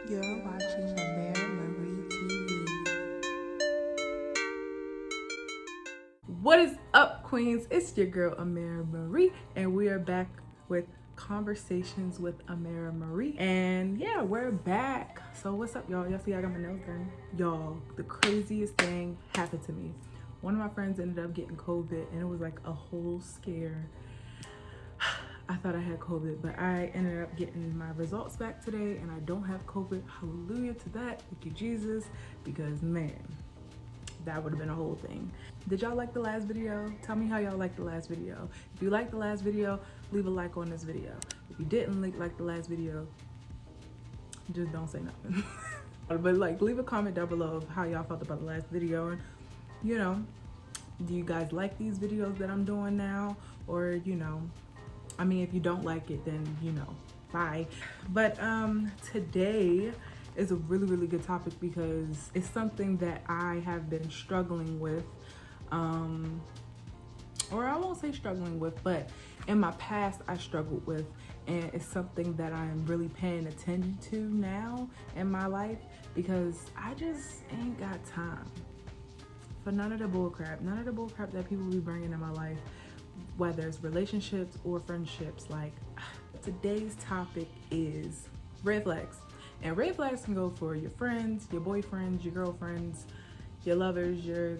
You're watching amiramariiib TV. What is up, Queens? It's your girl amiramariiib, and we are back with Conversations with amiramariiib. And yeah, we're back. So what's up, y'all? Y'all see I got my nails done. Y'all, the craziest thing happened to me. One of my friends ended up getting COVID, and it was like a whole scare. I thought I had COVID, but I ended up getting my results back today, and I don't have COVID. Hallelujah to that. Thank you, Jesus, because man, that would have been a whole thing. Did y'all like the last video? Tell me how y'all liked the last video. If you liked the last video, leave a like on this video. If you didn't like the last video, just don't say nothing. But like, leave a comment down below of how y'all felt about the last video, and you know, do you guys like these videos that I'm doing now? Or you know, I mean, if you don't like it, then you know, bye. But today is a really good topic because it's something that I have been struggling with, or I won't say struggling with, but in my past I struggled with, and it's something that I'm really paying attention to now in my life because I just ain't got time for none of the bullcrap that people be bringing in my life, whether it's relationships or friendships. Like, today's topic is red flags. And red flags can go for your friends, your boyfriends, your girlfriends, your lovers, your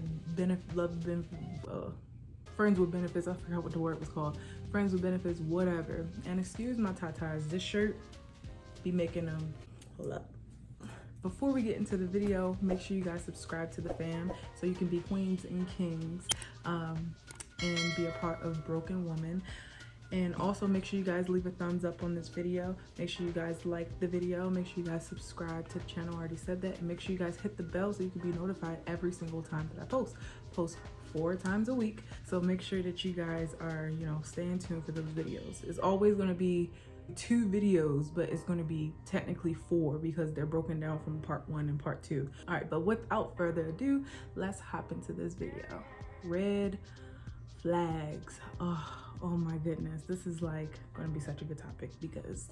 friends with benefits. I forgot what the word was called. Friends with benefits, whatever. And excuse my tatas, this shirt be making them. Hold up. Before we get into the video, make sure you guys subscribe to the fam so you can be queens and kings, and be a part of Broken Woman. And also make sure you guys leave a thumbs up on this video. Make sure you guys like the video. Make sure you guys subscribe to the channel. I already said that. And make sure you guys hit the bell so you can be notified every single time that I post. Post 4 times a week. So make sure that you guys are, you know, staying tuned for those videos. It's always going to be 2 videos, but it's going to be technically 4 because they're broken down from part 1 and part 2. All right, but without further ado, let's hop into this video. Red flags. Oh my goodness, this is like going to be such a good topic because,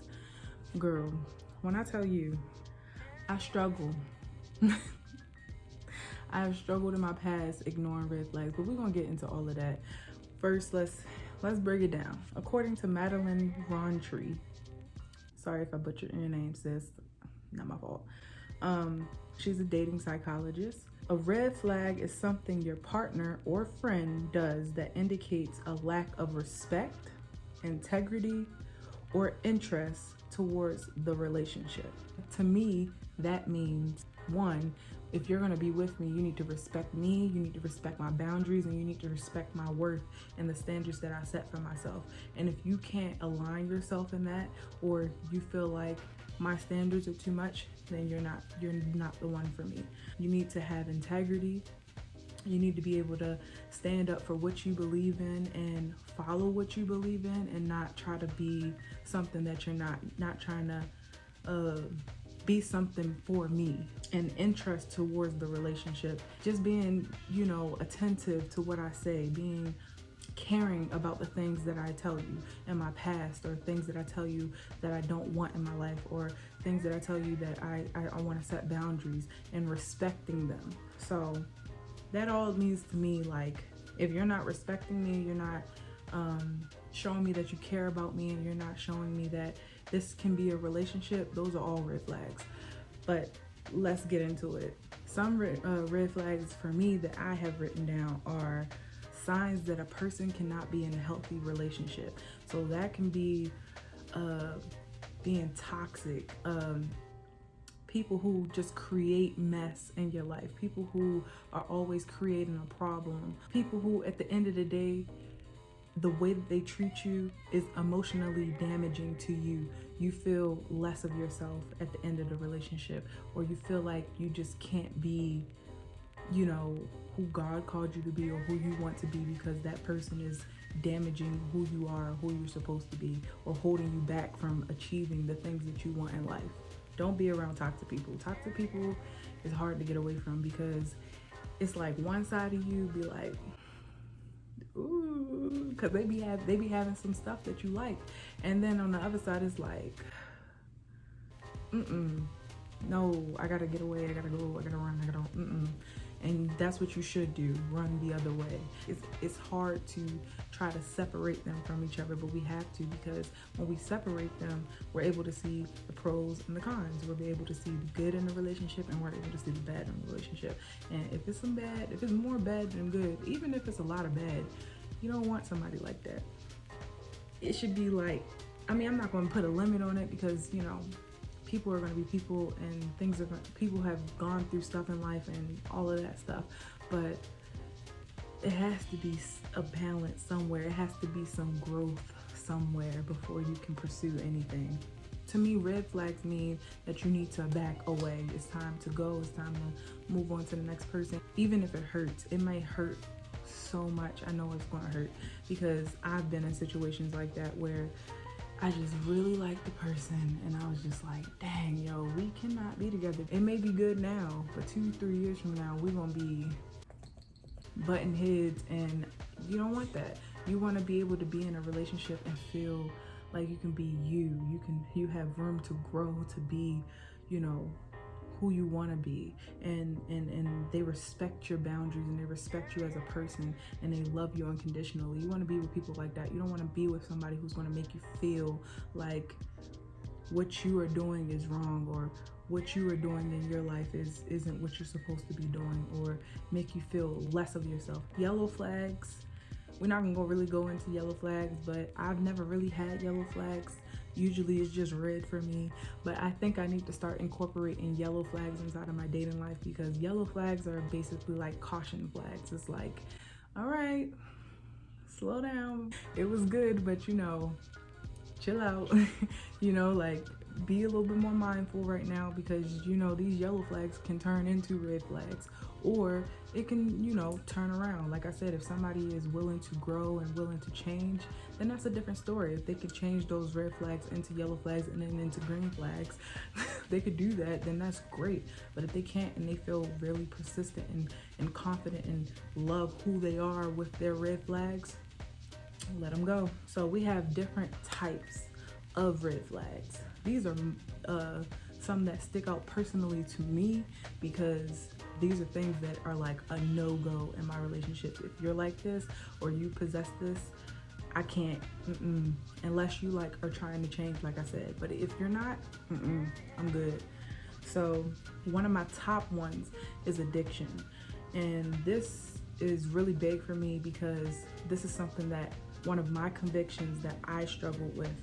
girl, when I tell you I struggle, I have struggled in my past ignoring red flags, but we're gonna get into all of that. First, let's break it down. According to Madeline Rountree, sorry if I butchered your name, sis, not my fault. She's a dating psychologist. A red flag is something your partner or friend does that indicates a lack of respect, integrity, or interest towards the relationship. To me, that means, 1, if you're gonna be with me, you need to respect me, you need to respect my boundaries, and you need to respect my worth and the standards that I set for myself. And if you can't align yourself in that, or you feel like my standards are too much, then you're not the one for me. You need to have integrity. You need to be able to stand up for what you believe in and follow what you believe in, and not try to be something that you're not trying to be something for me. And interest towards the relationship, just being, you know, attentive to what I say, being caring about the things that I tell you in my past, or things that I tell you that I don't want in my life, or things that I tell you that I want to set boundaries, and respecting them. So that all means to me, like, if you're not respecting me, you're not showing me that you care about me, and you're not showing me that this can be a relationship, those are all red flags. But let's get into it. Some red flags for me that I have written down are signs that a person cannot be in a healthy relationship. So that can be being toxic, people who just create mess in your life, people who are always creating a problem, people who at the end of the day, the way that they treat you is emotionally damaging to you. You feel less of yourself at the end of the relationship, or you feel like you just can't be, you know, who God called you to be, or who you want to be, because that person is damaging who you are, who you're supposed to be, or holding you back from achieving the things that you want in life. Don't be around toxic people. Toxic people is hard to get away from because it's like one side of you be like, ooh, because they be having some stuff that you like, and then on the other side it's like, no, I gotta get away, I gotta go, I gotta run, I gotta, And that's what you should do, run the other way. It's hard to try to separate them from each other, but we have to, because when we separate them, we're able to see the pros and the cons. We'll be able to see the good in the relationship, and we're able to see the bad in the relationship. And if it's more bad than good, even if it's a lot of bad, you don't want somebody like that. It should be like, I'm not going to put a limit on it, because, people are going to be people, and people have gone through stuff in life and all of that stuff, but it has to be a balance somewhere. It has to be some growth somewhere before you can pursue anything. To me, red flags mean that you need to back away. It's time to go. It's time to move on to the next person. Even if it hurts, it might hurt so much. I know it's going to hurt, because I've been in situations like that where I just really liked the person, and I was just like, dang, yo, we cannot be together. It may be good now, but 2-3 years from now, we're gonna be butting heads, and you don't want that. You want to be able to be in a relationship and feel like you can be you. You have room to grow, to be, who you want to be, and they respect your boundaries, and they respect you as a person, and they love you unconditionally. You want to be with people like that. You don't want to be with somebody who's going to make you feel like what you are doing is wrong, or what you are doing in your life isn't what you're supposed to be doing, or make you feel less of yourself. Yellow flags, we're not gonna really go into yellow flags, but I've never really had yellow flags. Usually it's just red for me, but I think I need to start incorporating yellow flags inside of my dating life, because yellow flags are basically like caution flags. It's like, all right, slow down. It was good, but chill out. Like, be a little bit more mindful right now, because these yellow flags can turn into red flags, or it can turn around. Like I said, if somebody is willing to grow and willing to change, then that's a different story. If they could change those red flags into yellow flags and then into green flags, they could do that, then that's great. But if they can't, and they feel really persistent and confident and love who they are with their red flags, let them go. So we have different types of red flags. These are some that stick out personally to me, because these are things that are like a no-go in my relationship. If you're like this, or you possess this, I can't, unless you are trying to change, like I said. But if you're not, I'm good. So one of my top ones is addiction. And this is really big for me, because this is something that one of my convictions that I struggled with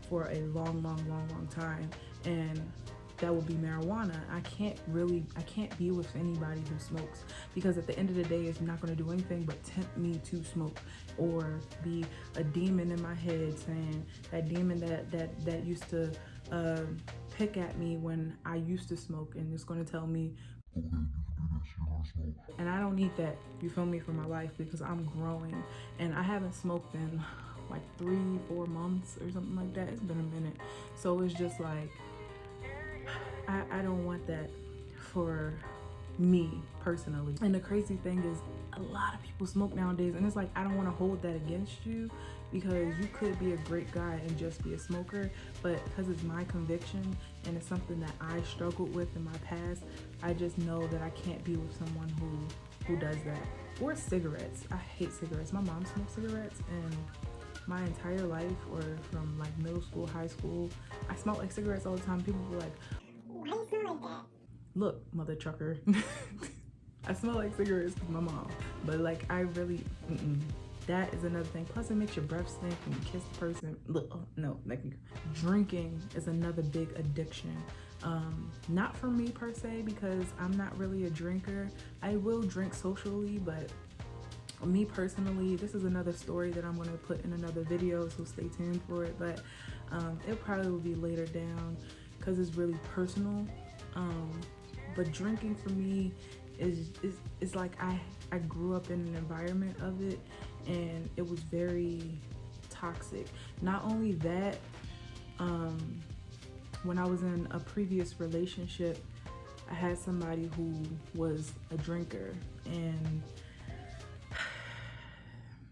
for a long time, and that would be marijuana. I can't be with anybody who smokes, because at the end of the day, it's not going to do anything but tempt me to smoke, or be a demon in my head, saying that demon that used to pick at me when I used to smoke, and it's going to tell me, okay, you can do this, you're gonna smoke. And I don't need that, you feel me, for my life, because I'm growing, and I haven't smoked in like 3-4 months or something like that. It's been a minute. So it's just like, I don't want that for me personally. And the crazy thing is, a lot of people smoke nowadays, and it's like, I don't want to hold that against you, because you could be a great guy and just be a smoker, but because it's my conviction and it's something that I struggled with in my past, I just know that I can't be with someone who does that. Or cigarettes. I hate cigarettes. My mom smoked cigarettes, and my entire life, or from like middle school, high school, I smelled like cigarettes all the time. People were like, why do you smell like that? Look, mother trucker. I smell like cigarettes because my mom. But like, I really, that is another thing. Plus, it makes your breath stink when you kiss the person. No, drinking is another big addiction. Not for me per se, because I'm not really a drinker. I will drink socially, but me personally, this is another story that I'm going to put in another video, so stay tuned for it. But it probably will be later down, because it's really personal. But drinking for me is like, I grew up in an environment of it, and it was very toxic. Not only that, when I was in a previous relationship, I had somebody who was a drinker, and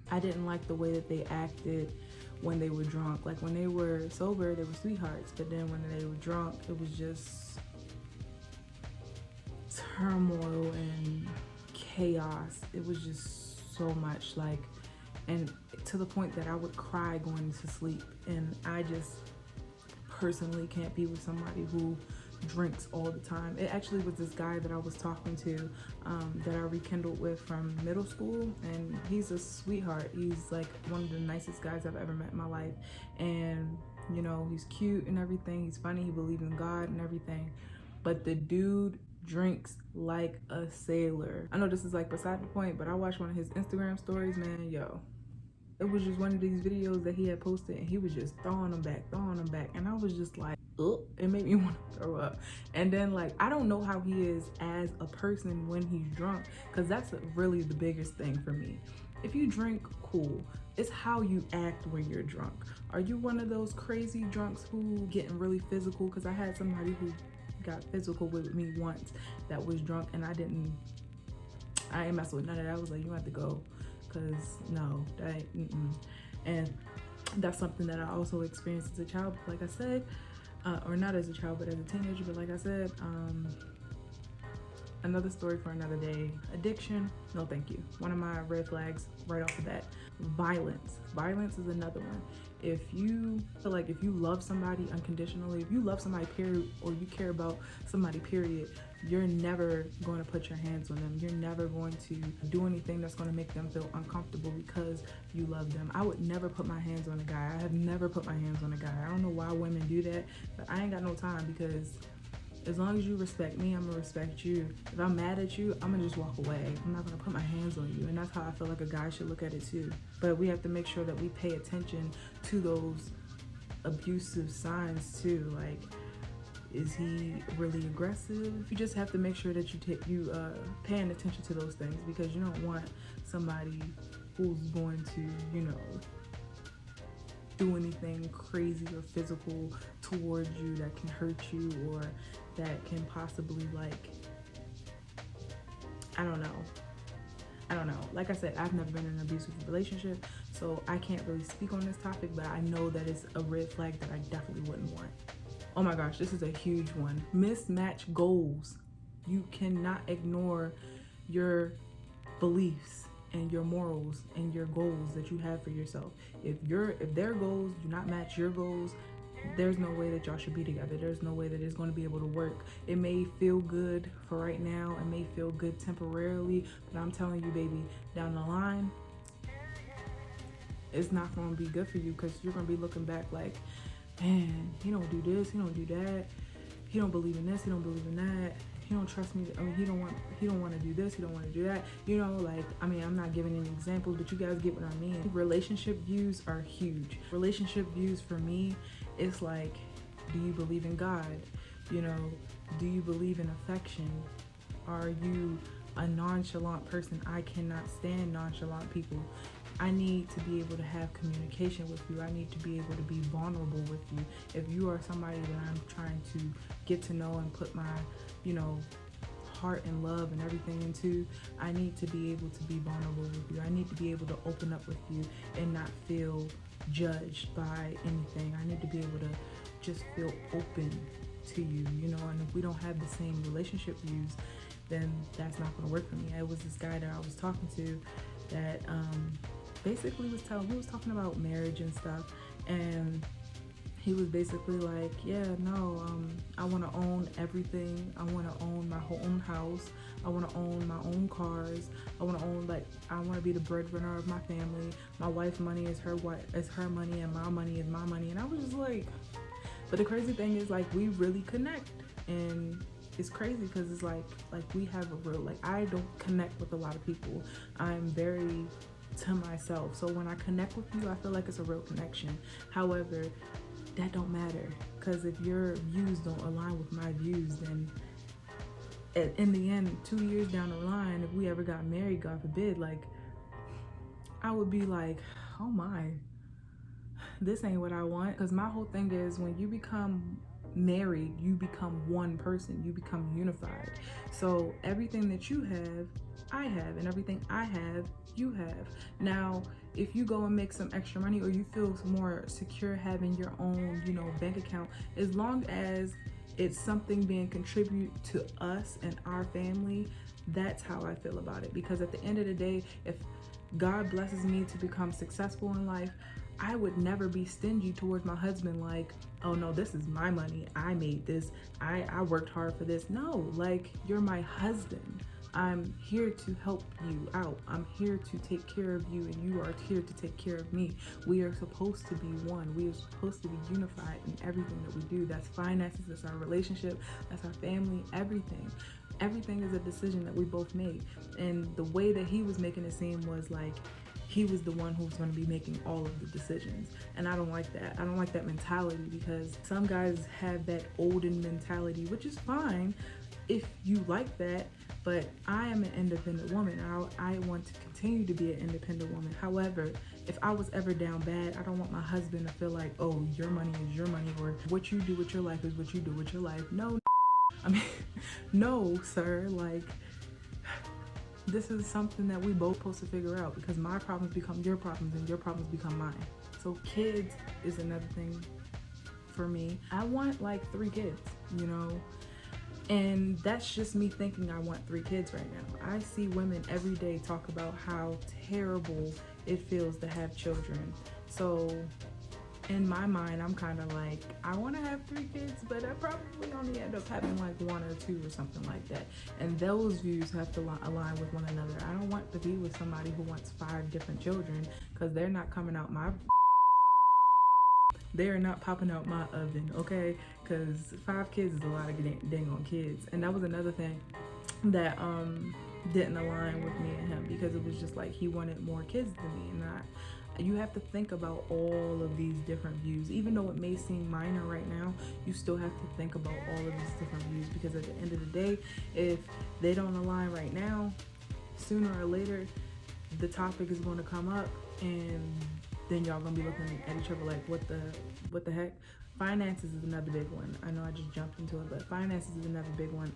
I didn't like the way that they acted when they were drunk. Like, when they were sober, they were sweethearts, but then when they were drunk, it was just turmoil and chaos. It was just so much, like, and to the point that I would cry going to sleep. And I just personally can't be with somebody who drinks all the time. It actually was this guy that I was talking to that I rekindled with from middle school, and he's a sweetheart. He's like one of the nicest guys I've ever met in my life, and you know, he's cute and everything, he's funny, he believes in God and everything, but the dude drinks like a sailor. I know this is like beside the point, but I watched one of his Instagram stories, man, yo, it was just one of these videos that he had posted, and he was just throwing them back, and I was just like, ugh, it made me want to throw up. And then, like, I don't know how he is as a person when he's drunk, because that's really the biggest thing for me. If you drink, cool. It's how you act when you're drunk. Are you one of those crazy drunks who getting really physical? Because I had somebody who got physical with me once that was drunk, and I ain't messing with none of that. I was like, you have to go, because no, that ain't, And that's something that I also experienced as a child, like I said, or not as a child, but as a teenager. But like I said, another story for another day. Addiction, no thank you. One of my red flags right off the bat. Violence is another one. If you feel like, if you love somebody unconditionally, if you love somebody period, or you care about somebody period, you're never going to put your hands on them. You're never going to do anything that's going to make them feel uncomfortable because you love them. I would never put my hands on a guy. I have never put my hands on a guy. I don't know why women do that, but I ain't got no time, because as long as you respect me, I'm gonna respect you. If I'm mad at you, I'm gonna just walk away. I'm not gonna put my hands on you. And that's how I feel like a guy should look at it too. But we have to make sure that we pay attention to those abusive signs too. Like, is he really aggressive? You just have to make sure that you paying attention to those things, because you don't want somebody who's going to, you know, do anything crazy or physical towards you that can hurt you, or that can possibly, like, I don't know. Like I said, I've never been in an abusive relationship, so I can't really speak on this topic, but I know that it's a red flag that I definitely wouldn't want. Oh my gosh, this is a huge one. Mismatch goals. You cannot ignore your beliefs and your morals and your goals that you have for yourself. If their goals do not match your goals, there's no way that y'all should be together. There's no way that it's going to be able to work. It may feel good for right now, it may feel good temporarily, but I'm telling you, baby, down the line, it's not going to be good for you, because you're going to be looking back like, man, he don't do this, he don't do that, he don't believe in this, he don't believe in that, he don't trust me. I mean, he don't want to do this, he don't want to do that. You know, like, I mean, I'm not giving any examples, but you guys get what I mean. Relationship views are huge. Relationship views for me, it's like, do you believe in God? You know, do you believe in affection? Are you a nonchalant person? I cannot stand nonchalant people. I need to be able to have communication with you. I need to be able to be vulnerable with you. If you are somebody that I'm trying to get to know and put my, you know, heart and love and everything into, I need to be able to be vulnerable with you. I need to be able to open up with you and not feel judged by anything. I need to be able to just feel open to you, you know. And if we don't have the same relationship views, then that's not going to work for me. It was this guy that I was talking to that basically was talking about marriage and stuff, and he was basically like, yeah, no, I want to own everything. I want to own my own house. I want to own my own cars. I want to own, like, I want to be the breadwinner of my family. My wife's money is her money, and my money is my money. And I was just like, but the crazy thing is, like, we really connect, and it's crazy because it's like we have a real, like, I don't connect with a lot of people. I'm very to myself. So when I connect with you, I feel like it's a real connection. However, that don't matter, because if your views don't align with my views, then in the end, 2 years down the line, if we ever got married, God forbid, like, I would be like, oh my, this ain't what I want. Because my whole thing is, when you become married, you become one person, you become unified. So everything that you have, I have, and everything I have, you have. Now, if you go and make some extra money, or you feel more secure having your own, you know, bank account, as long as it's something being contributed to us and our family. That's how I feel about it. Because at the end of the day, if God blesses me to become successful in life, I would never be stingy towards my husband, like, oh no, this is my money, I made this, I worked hard for this. No, like, you're my husband. I'm here to help you out. I'm here to take care of you, and you are here to take care of me. We are supposed to be one. We are supposed to be unified in everything that we do. That's finances, that's our relationship, that's our family, everything. Everything is a decision that we both made. And the way that he was making it seem was like he was the one who was going to be making all of the decisions. And I don't like that. I don't like that mentality, because some guys have that olden mentality, which is fine if you like that. But I am an independent woman. I want to continue to be an independent woman. However, if I was ever down bad, I don't want my husband to feel like, oh, your money is your money, or what you do with your life is what you do with your life. No, I mean, no, sir. Like, this is something that we both supposed to figure out, because my problems become your problems and your problems become mine. So kids is another thing for me. I want like 3 kids, you know? And that's just me thinking I want 3 kids right now. I see women every day talk about how terrible it feels to have children. So in my mind, I'm kind of like, I want to have 3 kids, but I probably only end up having like 1 or 2 or something like that. And those views have to align with one another. I don't want to be with somebody who wants 5 different children, because they're not coming out my they are not popping out my oven, okay? Because 5 kids is a lot of dang on kids. And that was another thing that didn't align with me and him, because it was just like he wanted more kids than me. And you have to think about all of these different views. Even though it may seem minor right now, you still have to think about all of these different views, because at the end of the day, if they don't align right now, sooner or later, the topic is going to come up, and then y'all gonna be looking at each other like, what the heck? Finances is another big one. I know I just jumped into it, but finances is another big one.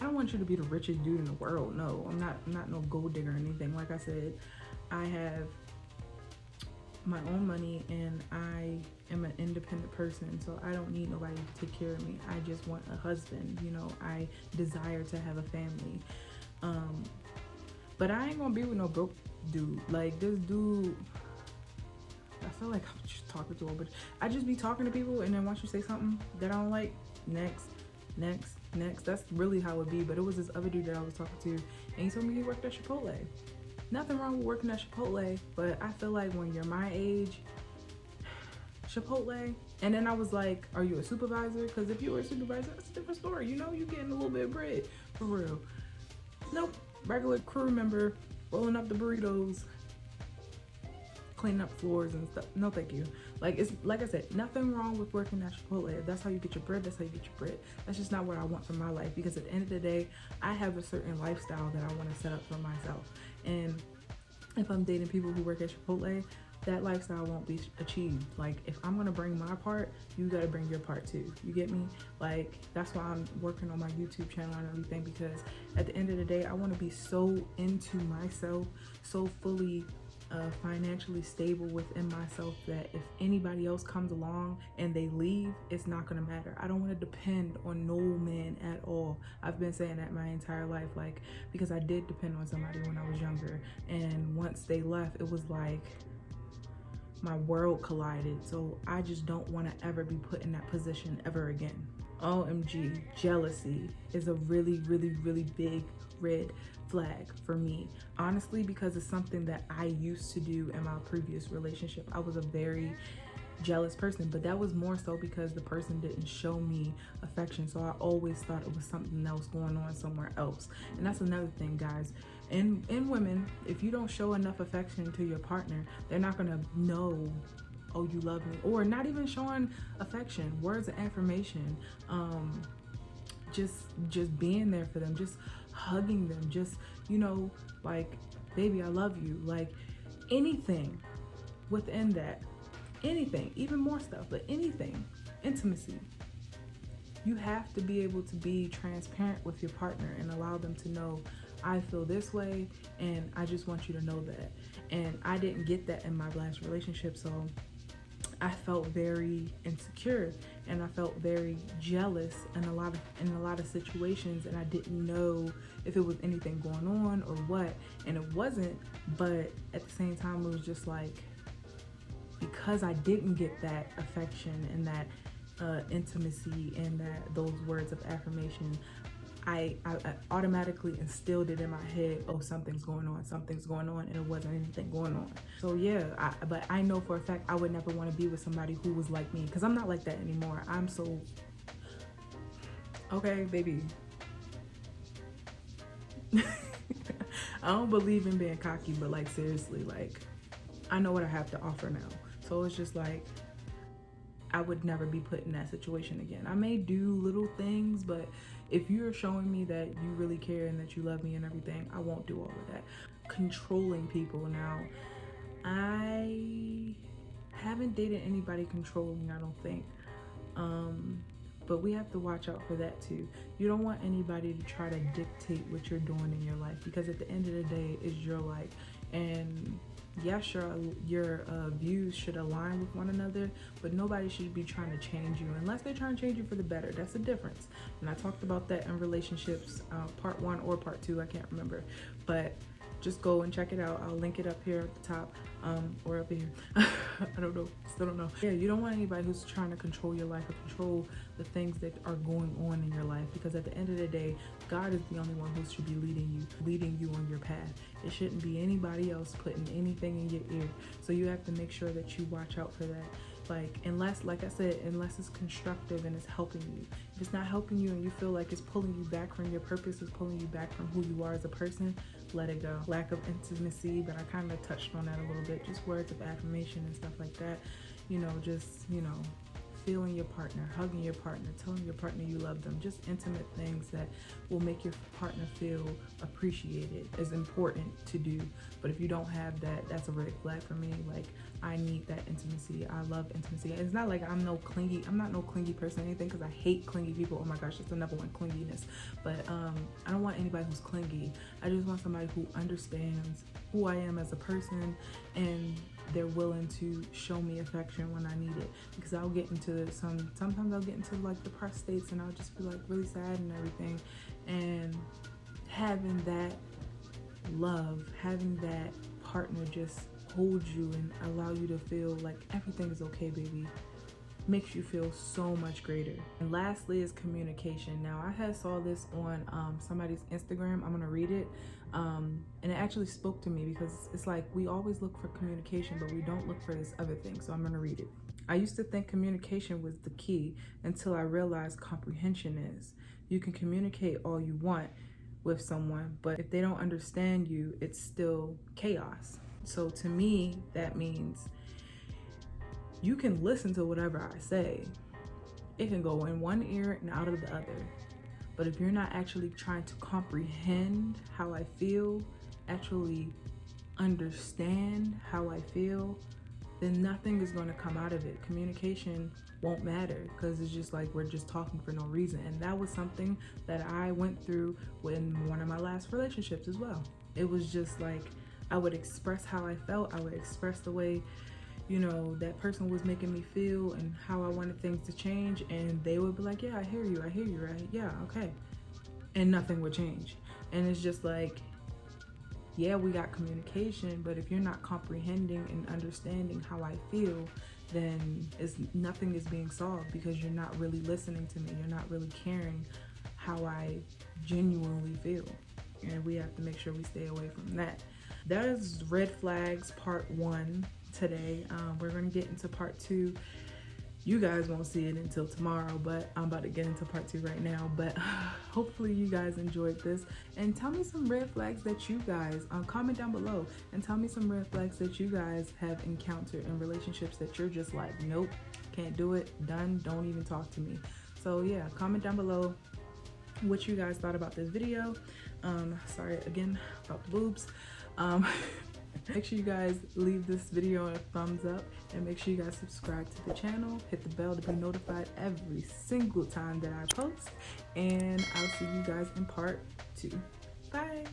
I don't want you to be the richest dude in the world. No, I'm not no gold digger or anything. Like I said, I have my own money, and I am an independent person, so I don't need nobody to take care of me. I just want a husband, you know. I desire to have a family. But I ain't gonna be with no broke dude. Like, this dude, I feel like I'm just talking to him, but I just be talking to people, and then once you say something that I don't like, next. That's really how it be. But it was this other dude that I was talking to, and he told me he worked at Chipotle. Nothing wrong with working at Chipotle, but I feel like when you're my age, Chipotle. And then I was like, are you a supervisor? Because if you were a supervisor, that's a different story. You know, you getting a little bit of bread, for real. Nope, regular crew member, rolling up the burritos, cleaning up floors and stuff. No, thank you. Like, it's like I said, nothing wrong with working at Chipotle. If that's how you get your bread, that's how you get your bread. That's just not what I want for my life, because at the end of the day, I have a certain lifestyle that I want to set up for myself. And if I'm dating people who work at Chipotle, that lifestyle won't be achieved. Like, if I'm gonna bring my part, you gotta bring your part too. You get me? Like, that's why I'm working on my YouTube channel and everything, because at the end of the day, I want to be so into myself, so fully financially stable within myself, that if anybody else comes along and they leave, it's not gonna matter. I don't want to depend on no man at all. I've been saying that my entire life, like, because I did depend on somebody when I was younger, and once they left, it was like my world collided. So I just don't want to ever be put in that position ever again. OMG, jealousy is a really, really, really big red flag for me, honestly, because it's something that I used to do in my previous relationship. I was a very jealous person, but that was more so because the person didn't show me affection. So I always thought it was something else going on somewhere else. And that's another thing, guys. In women, if you don't show enough affection to your partner, they're not gonna know, oh, you love me. Or not even showing affection, words of affirmation, just being there for them, just hugging them, just, you know, like, baby, I love you. Like, anything within that, anything, even more stuff, but anything, intimacy. You have to be able to be transparent with your partner and allow them to know, I feel this way, and I just want you to know that. And I didn't get that in my last relationship, so I felt very insecure and I felt very jealous in a lot of situations, and I didn't know if it was anything going on or what, and it wasn't. But at the same time, it was just like, because I didn't get that affection and that intimacy and those words of affirmation, I automatically instilled it in my head, oh, something's going on, and it wasn't anything going on. So yeah, but I know for a fact I would never want to be with somebody who was like me, because I'm not like that anymore. I'm so, okay, baby. I don't believe in being cocky, but like seriously, like I know what I have to offer now. So it's just like, I would never be put in that situation again. I may do little things, but if you're showing me that you really care and that you love me and everything, I won't do all of that. Controlling people now. I haven't dated anybody controlling, I don't think. But we have to watch out for that too. You don't want anybody to try to dictate what you're doing in your life, because at the end of the day, it's your life. And yes, your views should align with one another, but nobody should be trying to change you unless they're trying to change you for the better. That's the difference. And I talked about that in relationships, part 1 or part 2, I can't remember. But just go and check it out. I'll link it up here at the top, or up here. I don't know, still don't know. Yeah, you don't want anybody who's trying to control your life or control the things that are going on in your life, because at the end of the day, God is the only one who should be leading you on your path. It shouldn't be anybody else putting anything in your ear. So you have to make sure that you watch out for that. Like I said, unless it's constructive and it's helping you. If it's not helping you and you feel like it's pulling you back from your purpose, it's pulling you back from who you are as a person, let it go. Lack of intimacy, but I kind of touched on that a little bit. Just words of affirmation and stuff like that. Feeling your partner, hugging your partner, telling your partner you love them. Just intimate things that will make your partner feel appreciated is important to do. But if you don't have that, that's a red flag for me. Like, I need that intimacy. I love intimacy. It's not like I'm not no clingy person or anything, because I hate clingy people. Oh my gosh, that's the number one, clinginess. But I don't want anybody who's clingy. I just want somebody who understands who I am as a person, and they're willing to show me affection when I need it. Because I'll get into sometimes I'll get into like depressed states, and I'll just be like really sad and everything. And having that love, having that partner just hold you and allow you to feel like everything is okay, baby, makes you feel so much greater. And lastly is communication. Now, I had saw this on somebody's Instagram. I'm gonna read it, and it actually spoke to me, because it's like we always look for communication, but we don't look for this other thing. So I'm gonna read it. I used to think communication was the key until I realized comprehension is. You can communicate all you want with someone, but if they don't understand you, it's still chaos. So to me, that means you can listen to whatever I say. It can go in one ear and out of the other. But if you're not actually trying to comprehend how I feel, actually understand how I feel, then nothing is going to come out of it. Communication won't matter, because it's just like we're just talking for no reason. And that was something that I went through in one of my last relationships as well. It was just like I would express how I felt. I would express the way that person was making me feel and how I wanted things to change, and they would be like, yeah, I hear you, right? Yeah, okay. And nothing would change. And it's just like, yeah, we got communication, but if you're not comprehending and understanding how I feel, then nothing is being solved, because you're not really listening to me. You're not really caring how I genuinely feel. And we have to make sure we stay away from that. That is red flags part 1 today. We're going to get into part 2. You guys won't see it until tomorrow, but I'm about to get into part 2 right now. But hopefully you guys enjoyed this, and tell me some red flags that you guys comment down below, and tell me some red flags that you guys have encountered in relationships that you're just like, nope, can't do it, done, don't even talk to me. So yeah, comment down below what you guys thought about this video. Sorry again about the boobs. Make sure you guys leave this video a thumbs up, and make sure you guys subscribe to the channel, hit the bell to be notified every single time that I post, and I'll see you guys in part 2. Bye.